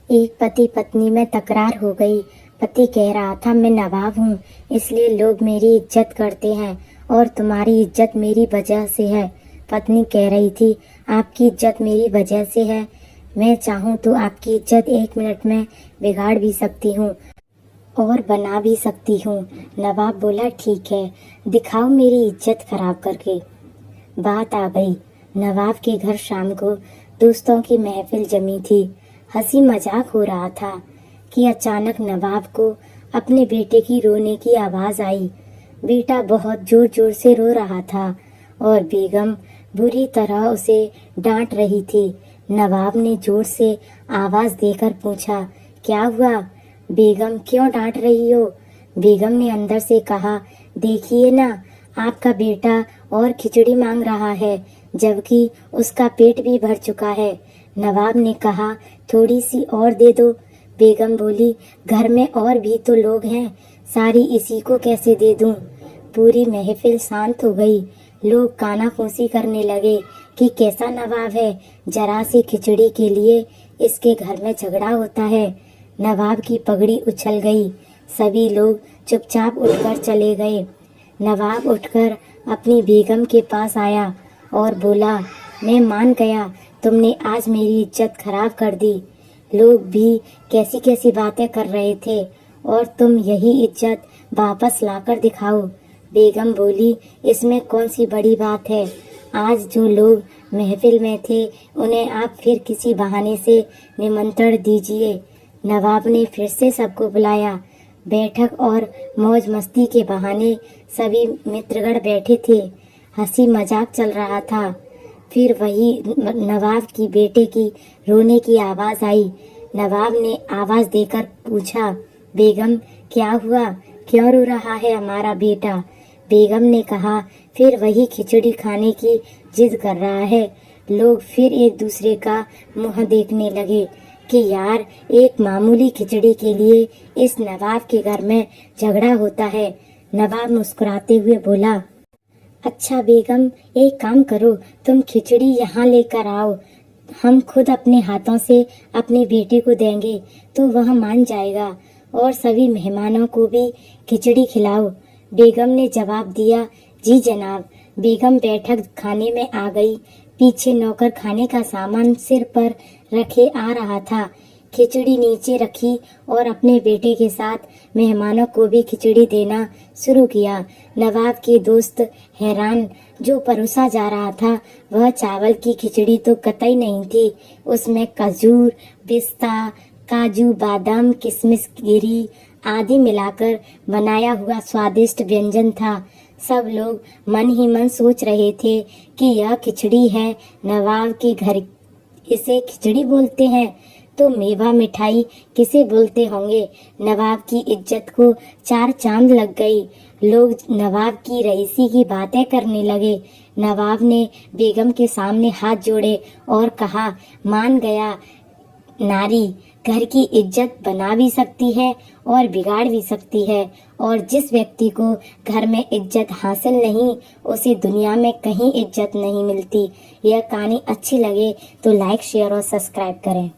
एक पति पत्नी में तकरार हो गई। पति कह रहा था, मैं नवाब हूँ इसलिए लोग मेरी इज्जत करते हैं और तुम्हारी इज्जत मेरी वजह से है। पत्नी कह रही थी, आपकी इज्जत मेरी वजह से है, मैं चाहूँ तो आपकी इज्जत 1 मिनट में बिगाड़ भी सकती हूँ और बना भी सकती हूँ। नवाब बोला, ठीक है, दिखाओ मेरी इज्जत खराब करके। बात आ गई। नवाब के घर शाम को दोस्तों की महफिल जमी थी। हंसी मजाक हो रहा था कि अचानक नवाब को अपने बेटे की रोने की आवाज़ आई। बेटा बहुत जोर जोर से रो रहा था और बेगम बुरी तरह उसे डांट रही थी। नवाब ने जोर से आवाज़ देकर पूछा, क्या हुआ बेगम, क्यों डांट रही हो? बेगम ने अंदर से कहा, देखिए ना, आपका बेटा और खिचड़ी मांग रहा है जबकि उसका पेट भी भर चुका है। नवाब ने कहा, थोड़ी सी और दे दो। बेगम बोली, घर में और भी तो लोग हैं, सारी इसी को कैसे दे दूं? पूरी महफिल शांत हो गई। लोग कानाफूसी करने लगे कि कैसा नवाब है, जरा सी खिचड़ी के लिए इसके घर में झगड़ा होता है। नवाब की पगड़ी उछल गई। सभी लोग चुपचाप उठकर चले गए। नवाब उठकर अपनी बेगम के पास आया और बोला, मैं मान गया, तुमने आज मेरी इज्जत खराब कर दी। लोग भी कैसी कैसी बातें कर रहे थे और तुम यही इज्जत वापस लाकर दिखाओ। बेगम बोली, इसमें कौन सी बड़ी बात है? आज जो लोग महफिल में थे उन्हें आप फिर किसी बहाने से निमंत्रण दीजिए। नवाब ने फिर से सबको बुलाया। बैठक और मौज मस्ती के बहाने सभी मित्रगण बैठे थे। हंसी मजाक चल रहा था। फिर वही नवाब की बेटे की रोने की आवाज़ आई। नवाब ने आवाज़ देकर पूछा, बेगम क्या हुआ, क्यों रो रहा है हमारा बेटा? बेगम ने कहा, फिर वही खिचड़ी खाने की जिद कर रहा है। लोग फिर एक दूसरे का मुंह देखने लगे कि यार, एक मामूली खिचड़ी के लिए इस नवाब के घर में झगड़ा होता है। नवाब मुस्कुराते हुए बोला, अच्छा बेगम, एक काम करो, तुम खिचड़ी यहाँ लेकर आओ, हम खुद अपने हाथों से अपने बेटे को देंगे तो वह मान जाएगा और सभी मेहमानों को भी खिचड़ी खिलाओ। बेगम ने जवाब दिया, जी जनाब। बेगम बैठक खाने में आ गई। पीछे नौकर खाने का सामान सिर पर रखे आ रहा था। खिचड़ी नीचे रखी और अपने बेटे के साथ मेहमानों को भी खिचड़ी देना शुरू किया। नवाब के दोस्त हैरान। जो परोसा जा रहा था वह चावल की खिचड़ी तो कतई नहीं थी। उसमें खजूर, पिस्ता, काजू, बादाम, किशमिश, गिरी आदि मिलाकर बनाया हुआ स्वादिष्ट व्यंजन था। सब लोग मन ही मन सोच रहे थे कि यह खिचड़ी है, नवाब के घर इसे खिचड़ी बोलते हैं तो मेवा मिठाई किसे बोलते होंगे। नवाब की इज्जत को 4 चांद लग गई। लोग नवाब की रईसी की बातें करने लगे। नवाब ने बेगम के सामने हाथ जोड़े और कहा, मान गया, नारी घर की इज्जत बना भी सकती है और बिगाड़ भी सकती है, और जिस व्यक्ति को घर में इज्जत हासिल नहीं उसे दुनिया में कहीं इज्जत नहीं मिलती। यह कहानी अच्छी लगे तो लाइक, शेयर और सब्सक्राइब करें।